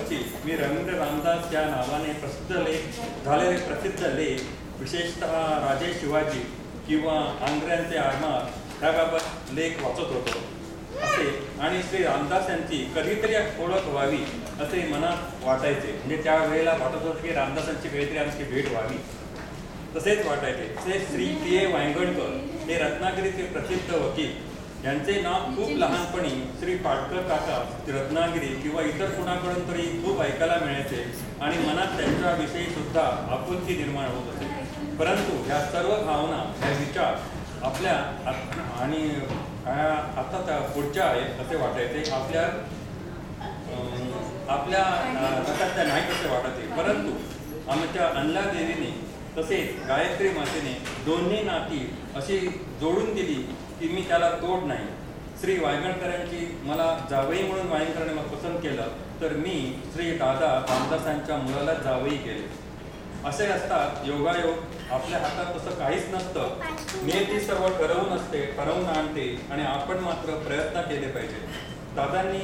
वर्षी मी रवींद्र रामदास या नावाने प्रसिद्ध लेख विशेषतः राजे शिवाजी किंवा आंग्र्यांचे आरमार त्याबाबत लेख वाचत होतो असे आणि श्री रामदास यांची कधीतरी ओळख व्हावी असे मनात वाटायचे. म्हणजे त्यावेळेला वाटत होतं की रामदासांची काहीतरी आमची भेट व्हावी तसेच वाटायचे. ते श्री टी ए वांयगणकर हे रत्नागिरीचे प्रसिद्ध वकील, यांचे नाव खूप लहानपणी श्री पाटकर काका रत्नागिरी किंवा इतर कुणाकडून तरी खूप ऐकायला मिळायचे आणि मनात त्यांच्याविषयी सुद्धा आपुलकी निर्माण होत असे. परंतु ह्या सर्व भावना, ह्या विचार आपल्या आणि आता त्या पुढच्या आहेत असे वाटायचे. आपल्या त्या नाही कसे वाटायचे. परंतु आमच्या अनला देवीने तसेच गायत्री मातेने दोन्ही नाती अशी जोडून दिली की मी त्याला तोड नाही. श्री वांयगणकरांची मला जावई म्हणून वांयगणकरांनी मला पसंत केलं तर मी श्री दादा रामदासांच्या मुलाला जावई केले. असे असतात योगायोग. आपल्या हातात तसं काहीच नसतं. नियती सर्व ठरवून आणते आणि आपण मात्र प्रयत्न केले पाहिजे. दादांनी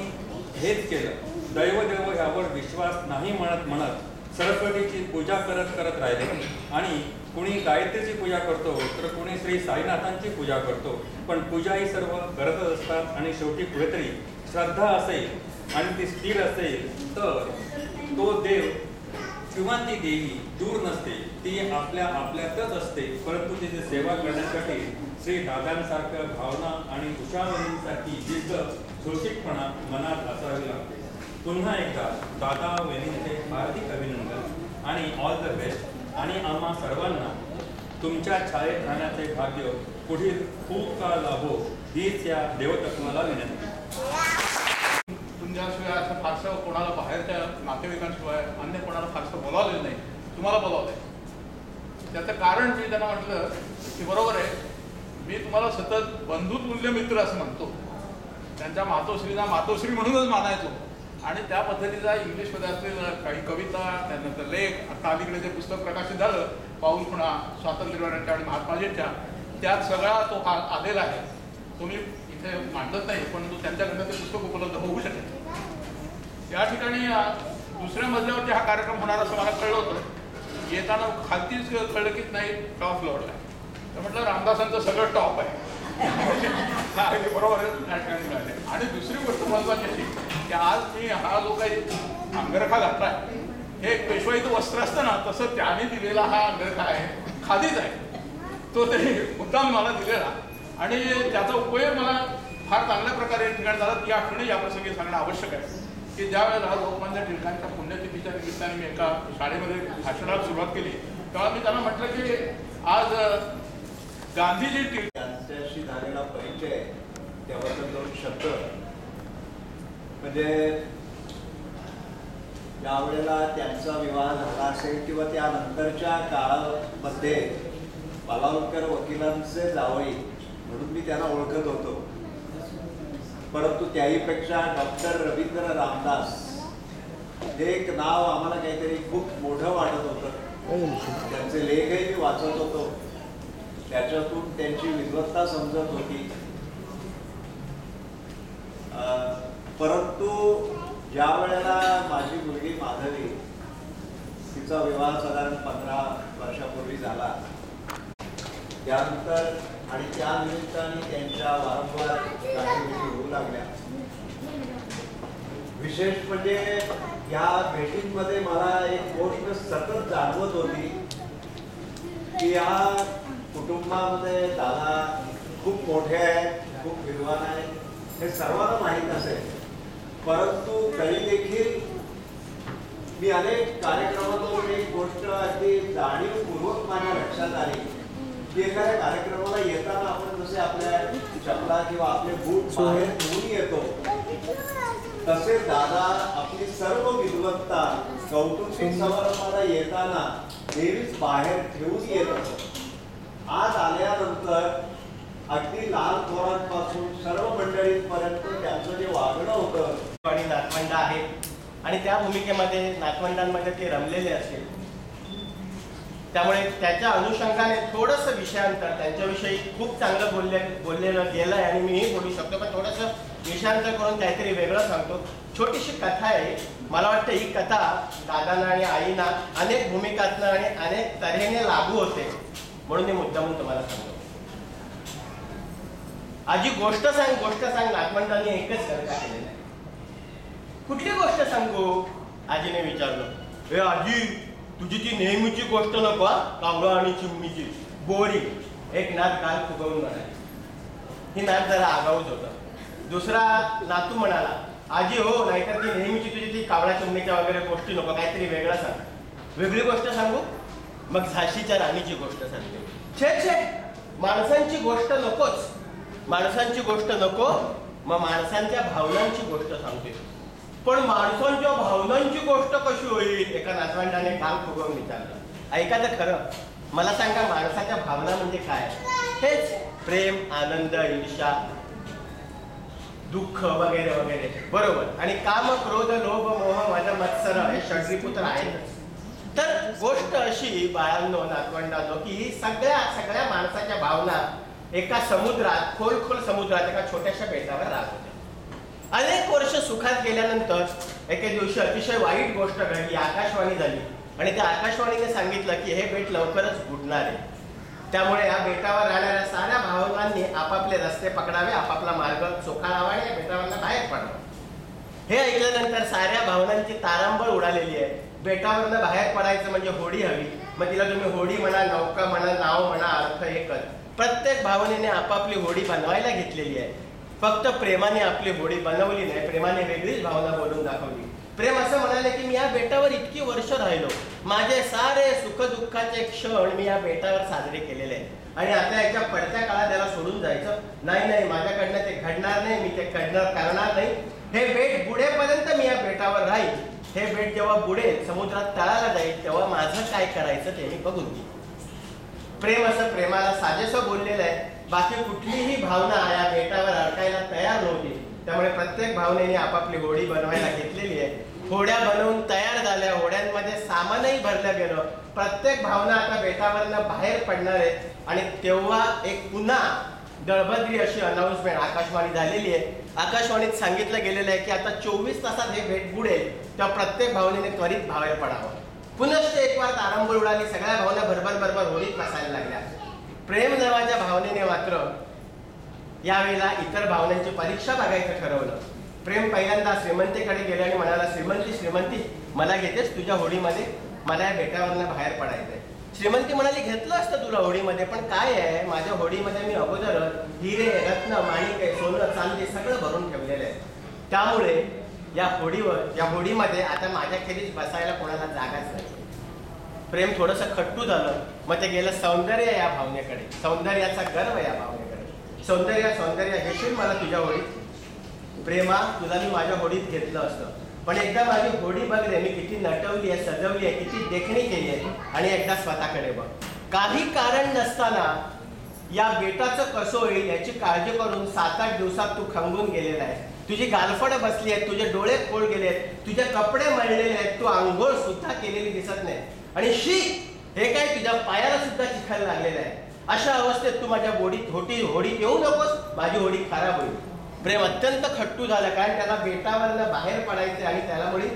हेच केलं. दैवदेव यावर विश्वास नाही म्हणत सरस्वतीची पूजा करत राहिले आणि कुणी गायत्रीची पूजा करतो तर कुणी श्री साईनाथांची पूजा करतो. पण पूजा ही सर्व करतच असतात आणि शेवटी कुठेतरी श्रद्धा असेल आणि ती स्थिर असेल तर तो देव किंवा ती देवी दूर नसते, ती आपल्यातच असते. परंतु तिची सेवा करण्यासाठी श्री दादांसारख्या भावना आणि उषावणींसारखी जिद्द सुरक्षितपणा मनात असावी लागते. पुन्हा एकदा दादा वहिनींचे हार्दिक अभिनंदन आणि ऑल द बेस्ट. आणि आम्हा सर्वांना तुमच्या छायेत राहण्याचे भाग्य पुढील खूप काळ लाभो हीच या देवतत्वाला विनंती. तुमच्याशिवाय असं फारसं कोणाला बाहेरच्या नातेवाईकांशिवाय अन्य कोणाला फारसं बोलावलेलं नाही. तुम्हाला बोलावलंय. त्याचं कारण मी त्यांना म्हटलं की बरोबर आहे, मी तुम्हाला सतत बंधुतुल्य मित्र असं म्हणतो. त्यांच्या मातोश्रीला मातोश्री म्हणूनच मानायचो आणि त्या पद्धतीचा इंग्लिशमध्ये असलेला काही कविता, त्यानंतर लेख, आता अलीकडे जे पुस्तक प्रकाशित झालं पाऊल खुणा स्वातंत्र्यवीरांच्या आणि महात्माजींच्या, त्यात सगळा तो आलेला आहे. तुम्ही इथे मांडत नाही परंतु त्यांच्याकडनं ते पुस्तक उपलब्ध होऊ शकेल. या ठिकाणी दुसऱ्या मजल्यावरती हा कार्यक्रम होणार असं मला कळलं होतं. येताना खालतीच कळलं की नाही टॉप फ्लोअरला. तर म्हटलं रामदासांचं सगळं टॉप आहे. बरोबर आहे. आणि दुसरी गोष्ट महत्वाची अशी की आज मी हा जो काही अंगरखा घातलाय हे पेशवाईचं वस्त्र असतं ना तसं त्याने दिलेला हा अंगरखा आहे. खादीच आहे तो. ते मुद्दाम मला दिलेला आणि त्याचा उपयोग मला फार चांगल्या प्रकारे ठिकाणी झाला. या आठवणी या प्रसंगी सांगणं आवश्यक आहे की ज्या वेळेला लोकमान्य टिळकांच्या पुण्यतिथीच्या निमित्ताने मी एका शाळेमध्ये भाषणाला सुरुवात केली तेव्हा मी त्यांना म्हटलं की आज गांधीजी त्यांच्याशी झालेला परिचय त्याबद्दल दोन शब्द. म्हणजे ज्यावेळेला त्यांचा विवाह झाला असेल किंवा त्यानंतरच्या काळामध्ये पालावकर वकिलांचे जावई म्हणून मी त्यांना ओळखत होतो. परंतु त्याहीपेक्षा डॉक्टर रवींद्र रामदास हे एक नाव आम्हाला काहीतरी खूप मोठं वाटत होतं. त्यांचे लेखही मी वाचत होतो. त्याच्यातून त्यांची विद्वत्ता समजत होती. परंतु ज्या वेळेला माझी मुलगी माधवी तिचा विवाह साधारण 15 वर्षापूर्वी झाला त्यानंतर आणि त्या निमित्ताने त्यांच्या वारंवार गाठीभेटी होऊ लागल्या. विशेष म्हणजे या भेटींमध्ये मला एक गोष्ट सतत जाणवत होती की या कुटुंबामध्ये दादा खूप मोठे आहेत, खूप विद्वान आहेत, हे सर्वांना माहीत असेल. परंतु तरी देखील मी अनेक कार्यक्रमातून एक गोष्ट अगदी जाणीवपूर्वक माझ्या लक्षात आली की एखाद्या कार्यक्रमाला येताना आपण जसे आपल्या चपला किंवा आपले बूट बाहेर ठेवून येतो तसे दादा आपली सर्व विद्वत्ता कौटुंबिक समारंभाला येताना नेहमीच बाहेर ठेवून येत असत. आज आल्यानंतर अगदी लहान थोरांपासून सर्व मंडळींपर्यंत त्यांचं जे वागणं होतं आणि नातवंड आहेत आणि त्या भूमिकेमध्ये नातवंडांमध्ये ते रमलेले असेल त्यामुळे त्याच्या अनुषंगाने थोडंसं विषयांतर त्यांच्याविषयी खूप चांगलं बोललेलं गेलं आहे आणि मीही बोलू शकतो पण थोडंसं विषयांतर करून काहीतरी वेगळं सांगतो. छोटीशी कथा आहे. मला वाटतं ही कथा दादांना आणि आईना अनेक भूमिकातनं आणि अनेक तऱ्हेने लागू होते, म्हणून मी मुद्दामून तुम्हाला सांगतो. आजी गोष्ट सांग नातवंडांनी एकच करता केलेलं आहे. कुठली गोष्ट सांगू आजीने विचारलं. ए आजी, तुझी ती नेहमीची गोष्ट नको, कावळा आणि चिमणीची बोरी. एक नात काल फुगवून म्हणाली. ही नात जरा आगाऊच होता. दुसरा नातू म्हणाला, आजी हो, नाहीतर ती नेहमीची तुझी ती कावळा चिमणीच्या वगैरे गोष्टी नको, काहीतरी वेगळं सांग. वेगळी गोष्ट सांगू? मग झाशीच्या राणीची गोष्ट सांगते. छे, माणसांची गोष्ट नकोच. माणसांची गोष्ट नको, मग माणसांच्या भावनांची गोष्ट सांगते. पण माणसांच्या भावनांची गोष्ट कशी होईल? एका नातवंडाने काल फुगवून विचारलं. ऐका तर खरं, मला सांगा, माणसाच्या भावना म्हणजे काय? हेच प्रेम, आनंद, ईर्ष्या, दुःख वगैरे वगैरे, बरोबर. आणि काम, क्रोध, लोभ, मोह, मद, मत्सर हे षड्रिपुत्र आहेतच. तर गोष्ट अशी बाळांनो, नातवंडांनो, की सगळ्या माणसाच्या भावना एका समुद्रात, खोल समुद्रात, एका छोट्याशा बेटावर राहत होत्या. अनेक वर्ष सुखात गेल्यानंतर एके दिवशी अतिशय वाईट गोष्ट घडली. आकाशवाणी झाली आणि त्या आकाशवाणीने सांगितलं की हे बेट लवकरच बुडणार आहे. त्यामुळे या बेटावर राहणाऱ्या साऱ्या भावनांनी आपापले रस्ते पकडावे, आपापला मार्ग चोखाळावा आणि या बेटावरला बाहेर पडावं. हे ऐकल्यानंतर साऱ्या भावनांची तारांबळ उडालेली आहे. बेटावरनं बाहेर पडायचं म्हणजे होडी हवी. मग तिला तुम्ही होडी म्हणा, नौका म्हणा, नाव म्हणा, अर्थ एकच. प्रत्येक भावनेने आपापली होडी बनवायला घेतलेली आहे. फक्त प्रेमाने आपली होडी बनवली नाही, प्रेमाने वेगळीच भावना बोलून दाखवली. प्रेम असं म्हणाले की मी या बेटावर इतकी वर्ष राहिलो, माझे सारे सुखदुःखाचे क्षण मी या बेटावर साजरे केलेले आहेत आणि आता याच्या पडत्या काळात त्याला सोडून जायचं नाही, माझ्याकडनं ते घडणार नाही, मी ते करणार नाही. हे बेट बुडेपर्यंत मी या बेटावर राहील. हे बेट जेव्हा बुडेल, समुद्रात तळाला जाईल, तेव्हा माझं काय करायचं ते मी बघून घेईन. प्रेम असं प्रेमाला साजेसं बोललेलं आहे. बाकी कुठलीही भावना या बेटावर अडकायला तयार नव्हती. त्यामुळे प्रत्येक भावनेने आपापली होडी बनवायला घेतलेली आहे. होड्या बनवून तयार झाल्या, होड्यांमध्ये सामानही भरलं गेलं. प्रत्येक भावना आता बेटावरनं बाहेर पडणार आहे आणि तेव्हा एक पुन्हा दळभद्री अशी अनाउन्समेंट आकाशवाणी झालेली आहे. आकाशवाणीत सांगितलं गेलेलं आहे की आता 24 तासात हे बेट बुडेल, तेव्हा प्रत्येक भावनेने त्वरित बाहेर पडावं. पुनश्च एक वार तारंबळ उडाली. सगळ्या भावना भरभर होडीत बसायला लागल्या. प्रेम नावाच्या भावनेने मात्र यावेळेला इतर भावनांची परीक्षा बघायचं ठरवलं. प्रेम पहिल्यांदा श्रीमंतीकडे गेले आणि म्हणाला, श्रीमंती मला घेतेस तुझ्या होडीमध्ये? मला या बेटावरनं बाहेर पडायचंय. श्रीमंती म्हणाली, घेतलं असतं तुला होडीमध्ये, पण काय आहे, माझ्या होडीमध्ये मी अगोदर हिरे, रत्न, माणिक, सोनं, चांदी सगळं भरून ठेवलेलं आहे. त्यामुळे या होडीमध्ये आता माझ्याखेरीज बसायला कोणाला जागाच नाही. प्रेम थोडंसं खट्टू झालं. मग ते गेलं सौंदर्य या भावनेकडे, सौंदर्याचा गर्व या भावनेकडे. सौंदर्य घेशील मला तुझ्या होडीत? प्रेमा, तुला मी माझ्या होडीत घेतलं असतं, पण एकदा माझी होडी बघ रे, मी किती नटवली आहे, सजवली आहे, किती देखणी केली आहे, आणि एकदा स्वतःकडे बघ. काही कारण नसताना या बेटाचं कसं होईल याची काळजी करून 7-8 दिवसात तू खंगून गेलेला आहे. तुझी गालफड बसली आहेत, तुझे डोळे खोल गेले आहेत, तुझे कपडे मळलेले आहेत, तू आंघोळ सुद्धा केलेली दिसत नाही, आणि शी हे काय तुझ्या पायाला सुद्धा चिखल लागलेला आहे. अशा अवस्थेत तू माझ्या होडीत येऊ नकोस, माझी होडी खराब होईल. प्रेम अत्यंत खट्टू झालं, कारण त्याला बेटावरनं बाहेर पडायचं आणि त्याला मुळे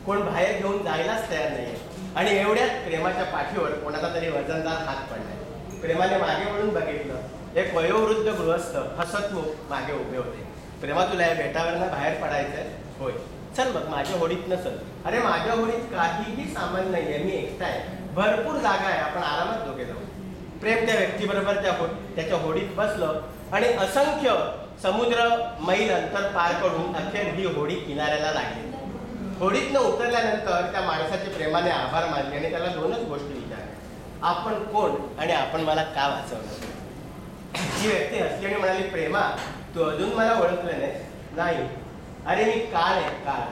कोण बाहेर घेऊन जायलाच तयार नाहीये. आणि एवढ्यात प्रेमाच्या पाठीवर कोणाचा तरी वजनदार हात पडलाय. प्रेमाने मागे वळून बघितलं. एक वयोवृद्ध गृहस्थ हसतमुख मागे उभे होते. प्रेमा, तुला या बेटावरनं बाहेर पडायचंय? होय. चल मग माझ्या होडीत नसल. अरे माझ्या होडीत काहीही सामान नाहीये, मी एकटा आहे, भरपूर जागा आहे, आपण आरामात दोघे जाऊ. प्रेम त्या व्यक्तीबरोबर त्याच्या होडीत बसलं आणि असंख्य समुद्र मैल अंतर पार करून अखेर ही होडी किनाऱ्याला लागली. होडीतनं उतरल्यानंतर त्या माणसाचे प्रेमाने आभार मानले आणि त्याला 2च गोष्टी विचारल्या, आपण कोण आणि आपण मला का वाचवलं? ही व्यक्ती हसली आणि म्हणाली, प्रेमा, तू अजून मला ओळखलं नाही? अरे मी काळ आहे, काळ.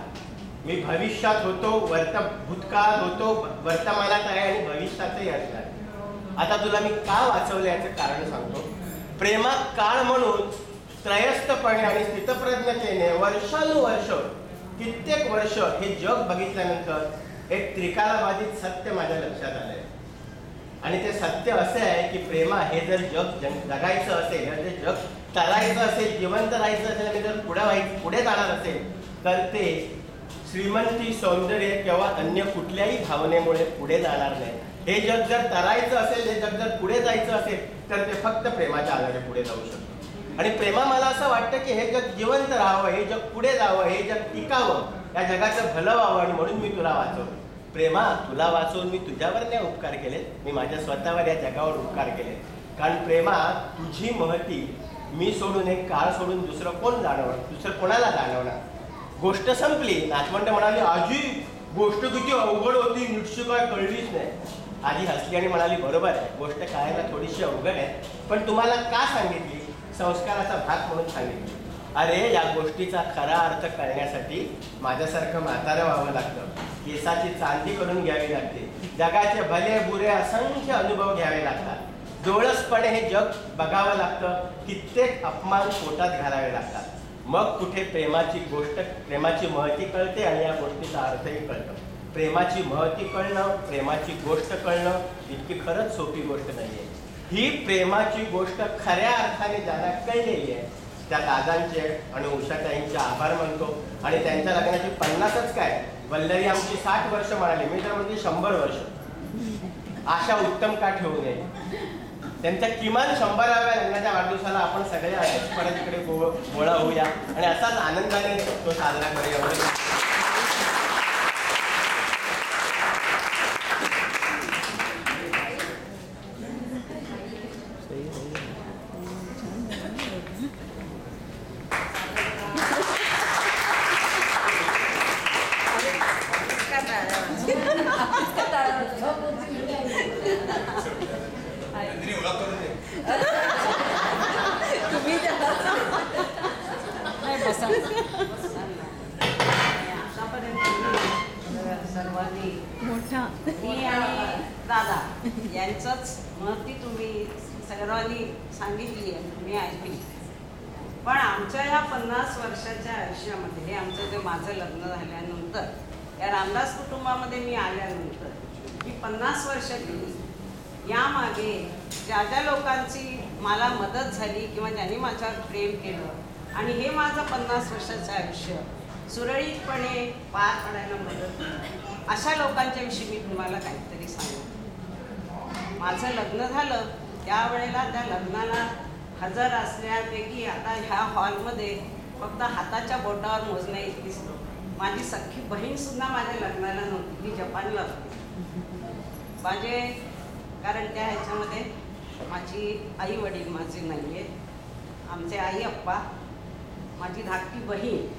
मी भविष्यात होतो, भूतकाळात होतो, वर्तमानात आहे आणि भविष्यातही असणार. आता तुला मी का वाचवलं याचं कारण सांगतो. प्रेमात काळ म्हणून त्रयस्थपणे आणि स्थितप्रज्ञतेने वर्षानुवर्ष, कित्येक वर्ष हे जग बघितल्यानंतर एक त्रिकालबाधित सत्य माझ्या लक्षात आलंय. आणि ते सत्य असे आहे की प्रेमा, हे जर जग जगायचं असेल, हे जग चालायचं असेल, जिवंत राहायचं असेल आणि जर पुढे जाणार असेल, तर ते श्रीमंती, सौंदर्य किंवा अन्य कुठल्याही भावनेमुळे पुढे जाणार नाही. हे जग जर तरायचं असेल, हे जग जर पुढे जायचं असेल तर ते फक्त प्रेमाच्या आधारे पुढे जाऊ शकतं. आणि प्रेमा मला असं वाटतं की हे जग जिवंत राहावं, हे जग पुढे जावं, हे जग टिकावं, या जगाचं भलं व्हावं आणि म्हणून मी तुला वाचवलं. प्रेमा, तुला वाचवून मी तुझ्यावर नाही उपकार केले, मी माझ्या स्वतःवर या जगावर उपकार केले. कारण प्रेमा, तुझी महती मी सोडून, एक काळ सोडून दुसरं कोण जाणवणार, दुसरं कोणाला जाणवणार. गोष्ट संपली. नातवंड म्हणाली, आजी गोष्ट किती अवघड होती, नीटशी काय कळलीच नाही. आजी हसली आणि म्हणाली, बरोबर आहे, गोष्ट कळायला थोडीशी अवघड आहे, पण तुम्हाला का सांगितली? संस्काराचा भाग म्हणून सांगितली. अरे, या गोष्टीचा खरा अर्थ कळण्यासाठी माझ्यासारखं म्हातारं व्हावं लागतं, केसाची चांदी करून घ्यावी लागते, जगाचे भले बुरे असंख्य अनुभव घ्यावे लागतात, डोळसपणे हे जग बघावं लागतं, कित्येक अपमान पोटात घालावे लागतात. मग कुठे प्रेमाची गोष्ट, प्रेमाची महती कळते आणि या गोष्टीचा अर्थही कळतो. प्रेमाची महती कळणं, प्रेमाची गोष्ट कळणं इतकी खरंच सोपी गोष्ट नाही आहे. ही प्रेमाची गोष्ट खऱ्या अर्थाने ज्यांना कळलेली आहे त्या दादांचे आणि उषाताईंचे आभार मानतो. आणि त्यांच्या लग्नाची 50च काय, वल्लरी आमची 60 वर्ष म्हणाली, मी तर म्हणजे 100 वर्ष. आशा उत्तम का ठेवू नये. त्यांच्या किमान 100व्या लग्नाच्या वाढदिवसाला आपण सगळे असेच परत इकडे गोळा होऊया आणि असाच आनंदाने तो साजरा करूया. सर्वांनी मी आणि दादा यांचंच महती तुम्ही सर्वांनी सांगितली आहे, मी ऐकली. पण आमच्या ह्या 50 वर्षाच्या आयुष्यामध्ये, आमचं जे माझं लग्न झाल्यानंतर, या रामदास कुटुंबामध्ये मी आल्यानंतर ही 50 वर्ष गेली. यामागे ज्या ज्या लोकांची मला मदत झाली किंवा ज्यांनी माझ्यावर प्रेम केलं आणि हे माझं 50 वर्षाचं आयुष्य सुरळीतपणे पार पाडायला मदत केली, अशा लोकांच्या विषयी मी तुम्हाला काहीतरी सांगू. माझं लग्न झालं त्यावेळेला त्या लग्नाला हजर असल्यापैकी आता ह्या हॉलमध्ये फक्त हाताच्या बोटावर मोजण्या इतकीच माझी सख्खी बहीणसुद्धा माझ्या लग्नाला नव्हती, ती जपानला होती. माझे कारण त्या ह्याच्यामध्ये माझी आई वडील माझे नाही आहेत, आमचे आई अप्पा, माझी धाकटी बहीण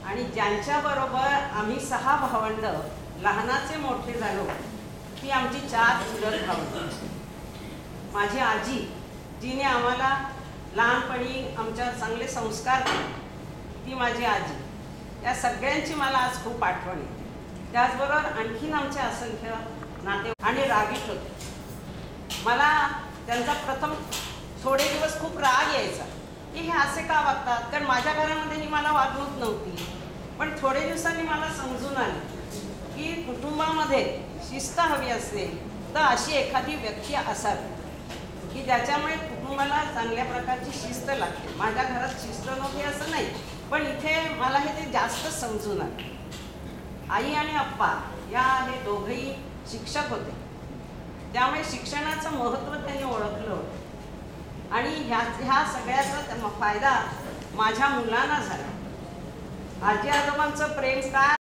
आणि ज्यांच्याबरोबर आम्ही 6 भावंड लहानाचे मोठे झालो ती आमची 4 चुलत भावंड. माझी आजी, जिने आम्हाला लहानपणी आमच्यावर चांगले संस्कार केले, ती माझी आजी. या सगळ्यांची मला आज खूप आठवण येते. त्याचबरोबर आणखीन आमचे असंख्य नाते आणि रागीट होते. मला त्यांचा प्रथम थोडे दिवस खूप राग यायचा की हे असे का वागतात, कारण माझ्या घरामध्ये ही मला वागणूक नव्हती. पण थोडे दिवसांनी मला समजून आले की कुटुंबामध्ये शिस्त हवी असेल तर अशी एखादी व्यक्ती असावी की ज्याच्यामुळे कुटुंबाला चांगल्या प्रकारची शिस्त लागते. माझ्या घरात शिस्त नव्हती असं नाही, पण इथे मला हे जास्त समजून आले. आई आणि अप्पा या हे दोघंही शिक्षक होते, त्यामुळे शिक्षणाचं महत्त्व त्यांनी ओळखलं होतं आणि ह्या सगळ्याचा फायदा माझ्या मुलांना झाला. आजी आजोबांचं प्रेम काय